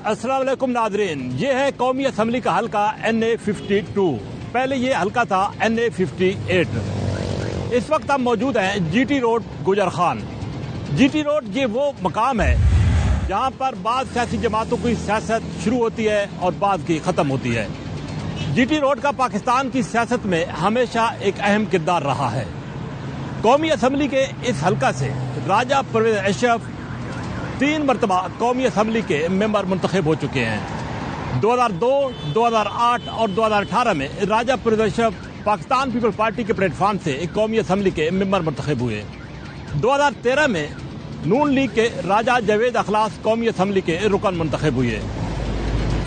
अस्सलाम वालेकुम नाज़रीन, ये है कौमी असम्बली का हल्का NA52। पहले ये हल्का था NA58। इस वक्त हम मौजूद हैं GT रोड गुजर खान। GT रोड ये वो मकाम है जहाँ पर बाद सियासी जमातों की सियासत शुरू होती है और बाद की ख़त्म होती है। GT रोड का पाकिस्तान की सियासत में हमेशा एक अहम किरदार रहा है। कौमी असम्बली के इस हल्का से राजा परवेज अशरफ 3 मरतबा कौमी असम्बली के मेंबर मुंतखब हो चुके हैं। 2002, 2008 और 2018 में राजा परवेज अशरफ पाकिस्तान पीपल पार्टी के प्लेटफार्म से एक कौमी असम्बली के मेंबर मुंतखब हुए। 2013 में नून लीग के राजा जावेद अखलास कौमी असम्बली के रुकन मुंतखब हुए।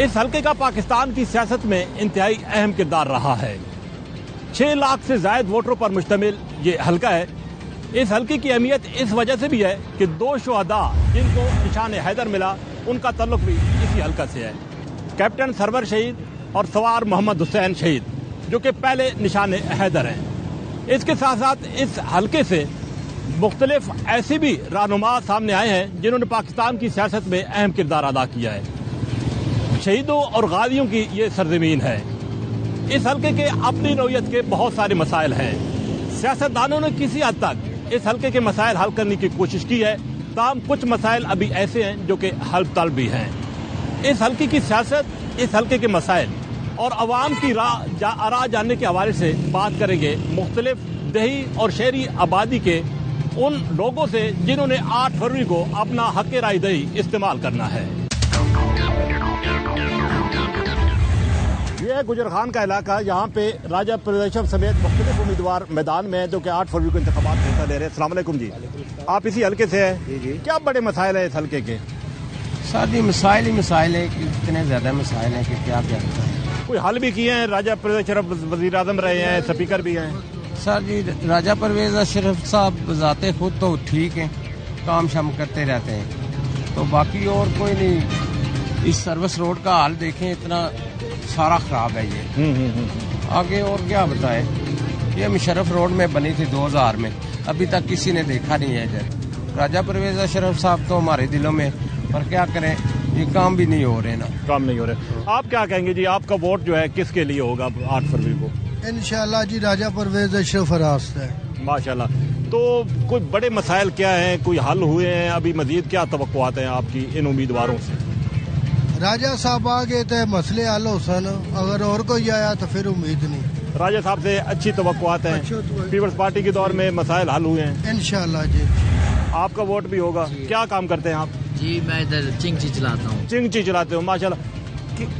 इस हल्के का पाकिस्तान की सियासत में इंतहाई अहम किरदार रहा है। 6 लाख से ज़ायद वोटरों पर मुश्तमिल ये हल्का है। इस हल्के की अहमियत इस वजह से भी है कि 2 शुहदा जिनको निशान हैदर मिला उनका तल्लुक भी इसी हल्का से है। कैप्टन सरवर शहीद और सवार मोहम्मद हुसैन शहीद जो कि पहले निशान हैदर हैं। इसके साथ साथ इस हल्के से मुख्तलिफ ऐसे भी रहनुमा सामने आए हैं जिन्होंने पाकिस्तान की सियासत में अहम किरदार अदा किया है। शहीदों और गाजियों की ये सरजमीन है। इस हल्के के अपनी नौयत के बहुत सारे मसाइल हैं। सियासतदानों ने किसी हद तक इस हल्के के मसाइल हल करने की कोशिश की है, ताहम कुछ मसाइल अभी ऐसे हैं जो कि हल तलब भी हैं। इस हल्के की सियासत, इस हल्के के मसाइल और अवाम की आरा जानने के हवाले से बात करेंगे मुख्तलिफ दही और शहरी आबादी के उन लोगों से जिन्होंने 8 फरवरी को अपना हक राय दही इस्तेमाल करना है। ये है गुजर खान का इलाका, यहाँ पे राजा परवेज अशरफ समेत मुख्तलिफ उम्मीदवार मैदान में हैं जो कि 8 फरवरी को इंतखाबात में हिस्सा ले रहे हैं। अस्सलाम वालेकुम जी, आप इसी हल्के से हैं? जी। क्या बड़े मसाइल हैं इस हल्के के? सर जी मसाइल ही मसाइल है कि इतने ज़्यादा मसाइल हैं कि क्या बताएं। कोई हल भी किए हैं? राजा परवेज अशरफ वज़ीर आज़म रहे हैं, स्पीकर भी हैं। सर जी राजा परवेज अशरफ साहब बजाते खुद तो ठीक हैं, काम शाम करते रहते हैं, तो बाकी और कोई नहीं। इस सर्विस रोड का हाल देखें, इतना सारा खराब है ये। आगे और क्या बताएं। ये मुशर्रफ रोड में बनी थी 2000 में, अभी तक किसी ने देखा नहीं है इधर। राजा परवेज अशरफ साहब तो हमारे दिलों में, पर क्या करें, ये काम भी नहीं हो रहे ना। काम नहीं हो रहे। आप क्या कहेंगे जी, आपका वोट जो है किसके लिए होगा 8 फरवरी को? इंशाल्लाह जी राजा परवेज अशरफ रास्त है। माशाल्लाह। तो कोई बड़े मसाइल क्या हैं, कोई हल हुए हैं? अभी मजीद क्या तवक्कुआत हैं आपकी इन उम्मीदवारों से? राजा साहब आ गए तो मसले हल हो सन, अगर और कोई आया तो फिर उम्मीद नहीं। राजा साहब से अच्छी तवक्कुआत हैं? पीपल्स पार्टी के दौर में मसाइल हल हुए हैं इंशाल्लाह जी। आपका वोट भी होगा। क्या काम करते हैं आप? जी मैं इधर चिंगची चलाता हूँ। चिंगची चलाते हो, माशाल्लाह।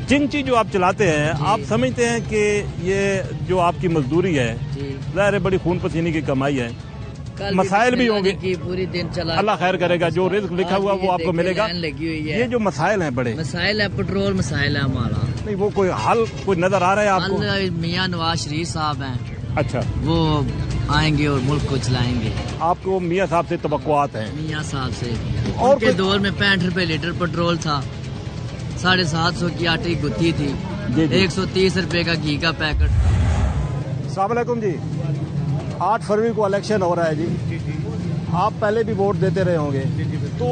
चिंगची जो आप चलाते हैं, आप समझते हैं कि ये जो आपकी मजदूरी है, ज़ाहिर है बड़ी खून पसीने की कमाई है, मसाइल भी होंगे कि पूरी दिन चला। अल्लाह खैर करेगा, जो रिस्क लिखा हुआ वो आपको मिलेगा। लगी हुई है। ये जो मसाइल हैं बड़े मसाइल है, पेट्रोल मसाइल है हमारा। नहीं, वो कोई हल कोई नजर आ रहा है आपको? मियाँ नवाज शरीफ साहब हैं, अच्छा, वो आएंगे और मुल्क को चलाएंगे। आपको मियाँ साहब से तवक्कुआत हैं? मियाँ साहब से और उनके दौर में 65 रुपए लीटर पेट्रोल था, 750 की आटे की गुत्थी थी, 130 रुपए का घी का पैकेट था। अस्सलाम वालेकुम जी, 8 फरवरी को इलेक्शन हो रहा है जी। आप पहले भी वोट देते रहे होंगे, तो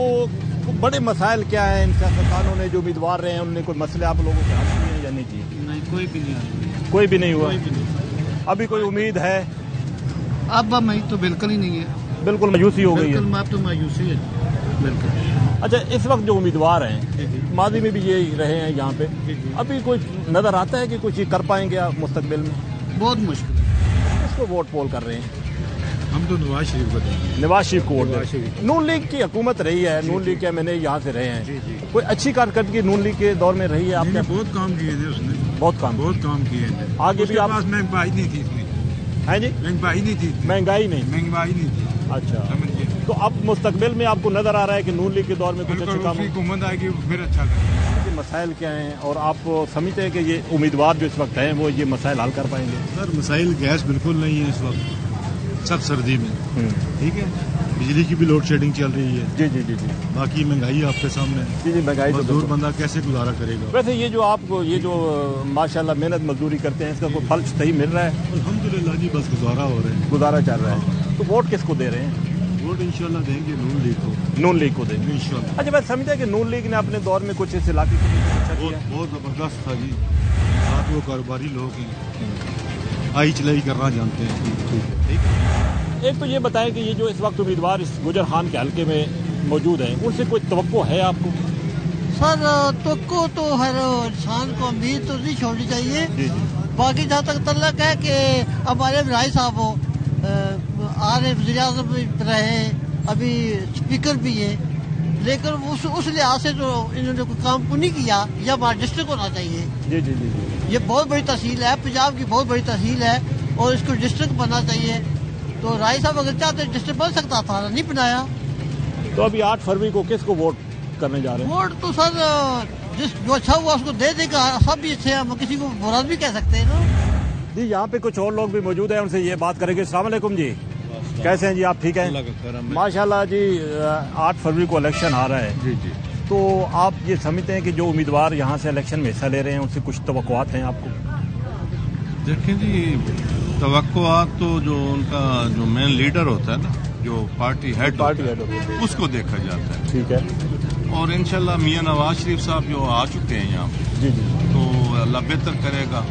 बड़े मसाइल क्या हैं इन सियासतदानों ने जो उम्मीदवार रहे हैं, उन्होंने कोई मसले आप लोगों के हल किए हैं या नहीं किए? नहीं, कोई भी नहीं, कोई भी नहीं हुआ। अभी कोई उम्मीद है? अब मैं तो बिल्कुल ही नहीं है, बिल्कुल मायूसी हो गई है। अब तो मायूसी है बिल्कुल। अच्छा, इस वक्त जो उम्मीदवार हैं, माजी में भी ये रहे हैं यहाँ पे, अभी कोई नजर आता है कि कुछ कर पाएंगे आप मुस्तकबिल में? बहुत मुश्किल है। किसको वोट पोल कर रहे हैं? हम तो नवाज शरीफ को देंगे। नवाज शरीफ को वोट। नून लीग की हुकूमत रही है, नून लीग के एमएनए यहाँ से रहे हैं, कोई अच्छी कारकर्दगी नून लीग के दौर में रही है आपने? बहुत काम किए थे उसने, बहुत काम किए थे। आगे भी आप? महंगाई नहीं थी इसमें। है जी, महंगाई नहीं थी। महंगाई नहीं थी। अच्छा, तो अब मुस्तकबिल में आपको नजर आ रहा है कि नून लीग के दौर में कुछ अच्छे काम? हुकूमत आएगी फिर अच्छा करेंगे। मसाइल क्या हैं और आप समझते हैं कि ये उम्मीदवार जो इस वक्त हैं वो ये मसाइल हल कर पाएंगे? सर मसाइल गैस बिल्कुल नहीं है इस वक्त, सब सर्दी में, ठीक है। बिजली की भी लोड शेडिंग चल रही है। जी जी जी जी। बाकी महंगाई आपके सामने। जी जी, महंगाई। मजदूर बंदा कैसे गुजारा करेगा? वैसे ये जो आपको ये जो माशाल्लाह मेहनत मजदूरी करते हैं, इसका कोई फल सही मिल रहा है? अल्हम्दुलिल्लाह जी, बस गुजारा हो रहा है, गुजारा चल रहा है। तो वोट किसको दे रहे हैं? वोट इंशाल्लाह देंगे नून लीग को। नून लीग को देंगे इंशाल्लाह। अच्छा, मैं समझता है कि नून लीग ने अपने दौर में कुछ इस इलाके के लिए अच्छा किया है। बहुत जबरदस्त था जी, साथ वो कारोबारी लोग हैं, आई चलाई करना जानते हैं। ठीक है। एक तो ये बताएं कि ये जो इस वक्त उम्मीदवार इस गुजर खान के हल्के में मौजूद हैं, उनसे कोई तवक्को है आपको? सर तो हर इंसान को उम्मीद तो नहीं छोड़नी चाहिए। बाकी जहाँ तक तल्लक है कि हमारे भाई साहब हो आर वज़ीर आज़म भी रहे, अभी स्पीकर भी है, लेकिन उस लिहाज से तो इन्होंने कोई काम को नहीं किया। यह हमारा डिस्ट्रिक्ट होना चाहिए। जी जी जी, ये बहुत बड़ी तहसील है, पंजाब की बहुत बड़ी तहसील है और इसको डिस्ट्रिक्ट बनना चाहिए। तो राय साहब अगर चाहते डिस्ट्रिक्ट बन सकता था, नहीं बनाया। तो अभी 8 फरवरी को किसको वोट करने जा रहे हैं? वोट तो सर जो अच्छा हुआ उसको दे देगा, सब भी अच्छे हैं, हम किसी को बुरा भी कह सकते हैं ना। जी, यहाँ पे कुछ और लोग भी मौजूद हैं, उनसे ये बात करेंगे। अस्सलाम वालेकुम जी, कैसे हैं जी आप? ठीक हैं माशाल्लाह जी। 8 फरवरी को इलेक्शन आ रहा है जी जी। तो आप ये समझते हैं कि जो उम्मीदवार यहाँ से इलेक्शन में हिस्सा ले रहे हैं उनसे कुछ तवक्कुआत हैं आपको? देखें जी, तवक्कुआत तो जो उनका जो मेन लीडर होता है ना, जो पार्टी हेड होता है, उसको देखा जाता है। ठीक है। और इंशाल्लाह मियां नवाज शरीफ साहब जो आ चुके हैं यहाँ पे, जी जी, तो अल्लाह बेहतर करेगा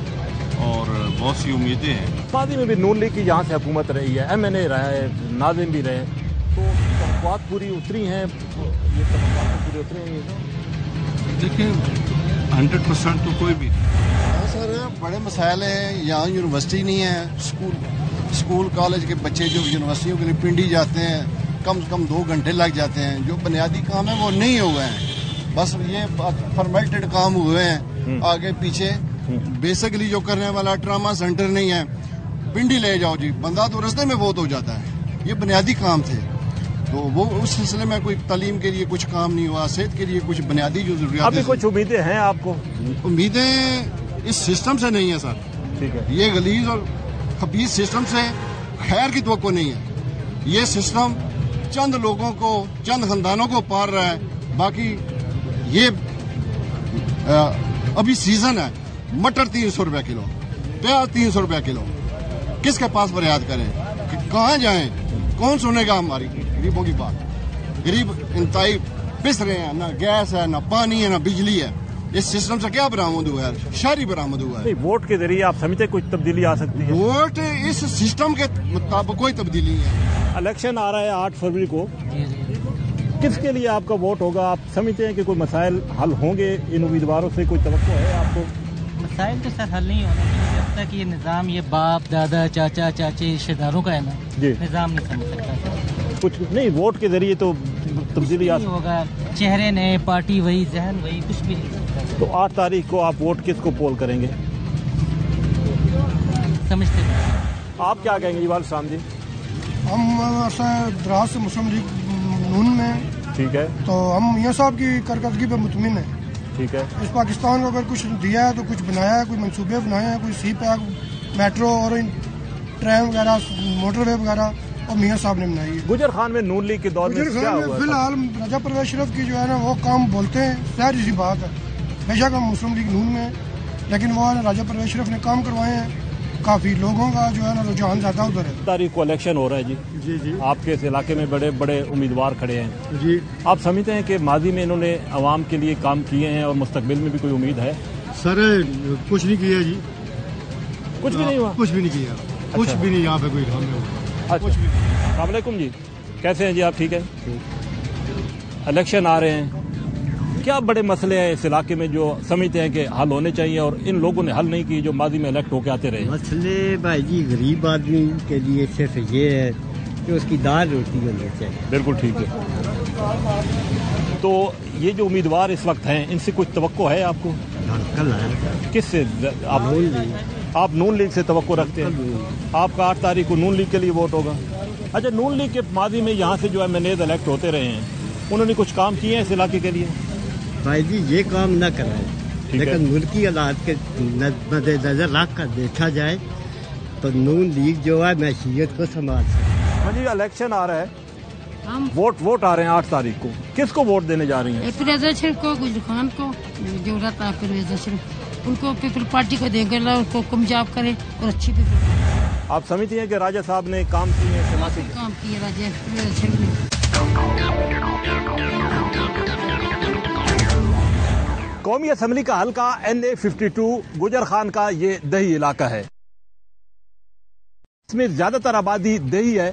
और बहुत सी उम्मीदें हैं। माजी में भी नून लीग की यहाँ से हुकूमत रही है, MNA रहा है, नाज़िम भी रहे, तो तवक्कुआत पूरी उतरी हैं, ये तवक्कुआत पूरी उतरी हैं? देखिए 100% तो कोई भी हाँ सर, बड़े मसाइल हैं। यहाँ यूनिवर्सिटी नहीं है, स्कूल कॉलेज के बच्चे जो यूनिवर्सिटियों के लिए पिंडी जाते हैं, कम से कम 2 घंटे लग जाते हैं। जो बुनियादी काम है वो नहीं हुए हैं, बस ये फॉर्मेलिटेड काम हुए हैं आगे पीछे। बेसिकली जो करने वाला ट्रामा सेंटर नहीं है, पिंडी ले जाओ जी, बंदा तो रास्ते में बहुत हो जाता है। ये बुनियादी काम थे, तो वो उस सिलसिले में कोई तालीम के लिए कुछ काम नहीं हुआ, सेहत के लिए कुछ बुनियादी जो जरूरियात। अभी कुछ उम्मीदें हैं आपको? उम्मीदें इस सिस्टम से नहीं है सर। ठीक है। ये गलीज और खबीज सिस्टम से खैर की तवक्को नहीं है। ये सिस्टम चंद लोगों को, चंद खानदानों को पार रहा है। बाकी ये अभी सीजन है, मटर 300 रुपया किलो, प्याज 300 रुपया किलो, किसके पास फरियाद करें कि कहाँ जाएं? कौन सुनेगा हमारी गरीबों की बात? गरीब इंतहाई पिस रहे हैं, ना गैस है, ना पानी है, ना बिजली है। इस सिस्टम से क्या बरामद हुआ है? शहरी बरामद हुआ है। नहीं, वोट के जरिए आप समझते कुछ तब्दीली आ सकती है? वोट इस सिस्टम के मुताबिक कोई तब्दीली नहीं है। इलेक्शन आ रहा है 8 फरवरी को, किसके लिए आपका वोट होगा? आप समझते हैं कि कोई मसाइल हल होंगे इन उम्मीदवारों से? कोई तवक्को है आपको? मसाइल तो सर हल नहीं होना चाहिए जब तक ये निज़ाम, ये बाप दादा चाचा चाचे रिश्तेदारों का है ना, निज़ाम नहीं समझ सकता। कुछ नहीं, वोट के जरिए तो तब्दीली नहीं होगा। चेहरे नए, पार्टी वही, जहन वही, कुछ भी नहीं सकता। तो 8 तारीख को आप वोट किसको पोल करेंगे? समझते नहीं। आप क्या कहेंगे इकबाल शाम जी? हम दराज से मुस्लिम लीग नून में, ठीक है, तो हम मियां साहब की कारकर्दगी पर मुतमिन है। ठीक है। इस पाकिस्तान को अगर कुछ दिया है तो कुछ बनाया है, कोई मंसूबे बनाए हैं, कोई सी पैक, मेट्रो और ट्रेन वगैरह, मोटरवे वगैरह, और मियां साहब ने बनाई है। गुजर खान में नून लीग के दौर में क्या हुआ? फिलहाल राजा परवेज अशरफ की जो है ना वो काम बोलते हैं, सहज सी बात है। बेशक हम मुस्लिम लीग नून में, लेकिन वो राजा परवेज अशरफ ने काम करवाए हैं। काफी लोगों का जो है ना रुझान ज्यादा उधर है। तारीख को इलेक्शन हो रहा है जी। जी जी। आपके इस इलाके में बड़े बड़े उम्मीदवार खड़े हैं जी। आप समझते हैं कि माजी में इन्होंने आवाम के लिए काम किए हैं और मुस्तकबिल में भी कोई उम्मीद है? सर कुछ नहीं किया जी, कुछ भी नहीं हुआ? कुछ भी नहीं किया। अच्छा। कुछ भी नहीं यहाँ पे कोई काम नहीं हुआ। कुछ भी। अस्सलाम वालेकुम जी, कैसे हैं जी आप? ठीक है। इलेक्शन आ रहे हैं, क्या बड़े मसले हैं इस इलाके में जो समझते हैं कि हल होने चाहिए और इन लोगों ने हल नहीं किए जो माजी में इलेक्ट होके आते रहे? मसले भाई जी गरीब आदमी के लिए सिर्फ ये है कि उसकी दाल रोटी होनी चाहिए। बिल्कुल ठीक है। तो ये जो उम्मीदवार इस वक्त हैं, इनसे कुछ तवक्को है आपको? कल है। किससे? आप नून लीग से तवक्को रखते हैं? आपका 8 तारीख को नून लीग के लिए वोट होगा? अच्छा, नून लीग के माजी में यहाँ से जो MNAs इलेक्ट होते रहे हैं, उन्होंने कुछ काम किए हैं इस इलाके के लिए? भाई जी ये काम न कराए, लेकिन मुल्की हालात के मद्देनजर रख कर देखा जाए तो नून लीग जो है मैशियत को संभाल सकती है। जी, इलेक्शन आ रहा है, वोट आ रहे हैं 8 तारीख को, किसको वोट देने जा रही हैं? परवेज अशरफ को, गुजर खान को, जो रहता है परवेज अशरफ, उनको पीपल पार्टी को देंगे, उनको कामयाब करें और अच्छी पीपल। آپ سمجھتی ہیں کہ راجہ صاحب نے کام کیے ہیں؟ کام کیے راجہ قومی اسمبلی کا حلقہ NA52 گجر خان کا یہ دیہی علاقہ ہے. اس میں زیادہ تر آبادی دیہی ہے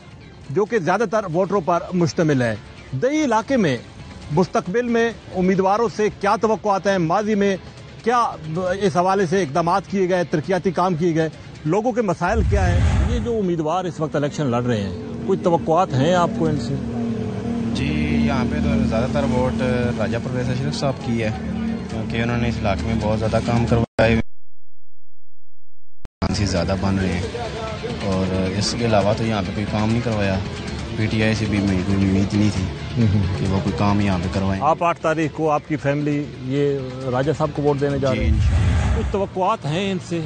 جو کہ زیادہ تر ووٹروں پر مشتمل ہے. دیہی علاقے میں مستقبل میں امیدواروں سے کیا توقعات ہیں، ماضی میں کیا اس حوالے سے اقدامات کیے گئے، ترقیاتی کام کیے گئے، لوگوں کے مسائل کیا ہیں، یہ جو امیدوار اس وقت الیکشن لڑ رہے ہیں کوئی توقعات ہیں آپ کو ان سے؟ جی یہاں پہ تو زیادہ تر ووٹ راجہ پرویز اشرف صاحب کی ہے کیونکہ انہوں نے اس علاقے میں بہت زیادہ کام کروائے زیادہ بن رہے ہیں اور اس کے علاوہ تو یہاں پہ کوئی کام نہیں کروایا. PTI سے بھی میری کوئی امید نہیں تھی کہ وہ کوئی کام یہاں پہ کروائیں. آپ 8 تاریخ کو آپ کی فیملی یہ راجہ صاحب کو ووٹ دینے جا رہے ہیں، کچھ توقعات ہیں ان سے،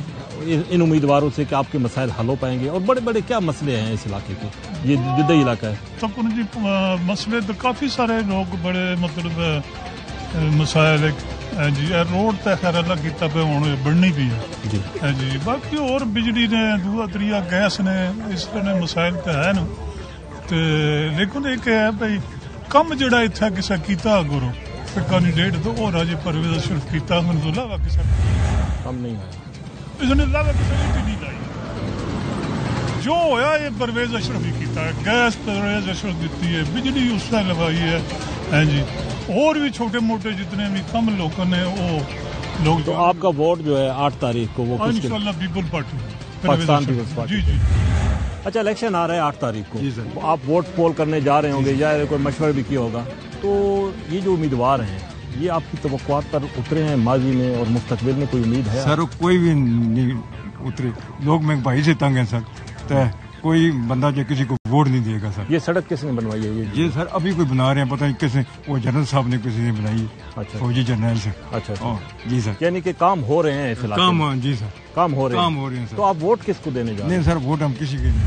ان امیدواروں سے کہ آپ کے مسائل حل ہو پائیں گے؟ اور بڑے بڑے کیا مسئلے ہیں اس علاقے کے؟ یہ جدئی علاقہ ہے تو جی مسئلے تو کافی سارے لوگ بڑے مطلب مسائل جی روڈ تو خیر اللہ کیتا پہ ہوں بڑھنی بھی ہے جی. باقی اور بجلی نے دوسرا طریقہ گیس نے اس طرح مسائل تو ہے نا لیکن ایک ہے بھائی کم جڑا اتنا کسا کیتا گرو کینڈیڈیٹ تو وہ راجہ پرویز اشرف کیتا تو علاوہ کسا کم نہیں ہے اس نے علاوہ کسا نہیں لائی جو ہویا یہ پرویز اشرف ہی کیتا ہے. گیس پرویز اشرف دیتی ہے، بجلی اس نے لگائی ہے جی. اور بھی چھوٹے موٹے جتنے بھی کم لوگوں نے وہ لوگ. تو آپ کا ووٹ جو ہے 8 تاریخ کو وہ انشاءاللہ people party Pakistan peoples party. جی جی اچھا الیکشن آ رہا ہے 8 تاریخ کو، آپ ووٹ پول کرنے جا رہے ہوں گے یا کوئی مشورہ بھی کیا ہوگا، تو یہ جو امیدوار ہیں یہ آپ کی توقعات پر اترے ہیں ماضی میں اور مستقبل میں کوئی امید ہے؟ سر کوئی بھی نہیں اترے، لوگ مہنگائی سے تنگ ہیں سر، کوئی بندہ جو کسی کو ووٹ نہیں دے گا سر. یہ سڑک کس نے بنوائی ہے؟ یہ سر ابھی کوئی بنا رہے ہیں، پتہ نہیں کس نے، وہ جنرل صاحب نے کسی نے بنائی. اچھا فوجی جنرل سے. اچھا جی سر، یعنی کہ کام ہو رہے ہیں اس علاقے میں؟ جی سر کام ہو رہے ہیں سر. تو آپ ووٹ کس کو دینے جا رہے ہیں؟ نہیں سر ووٹ ہم کسی کے نہیں.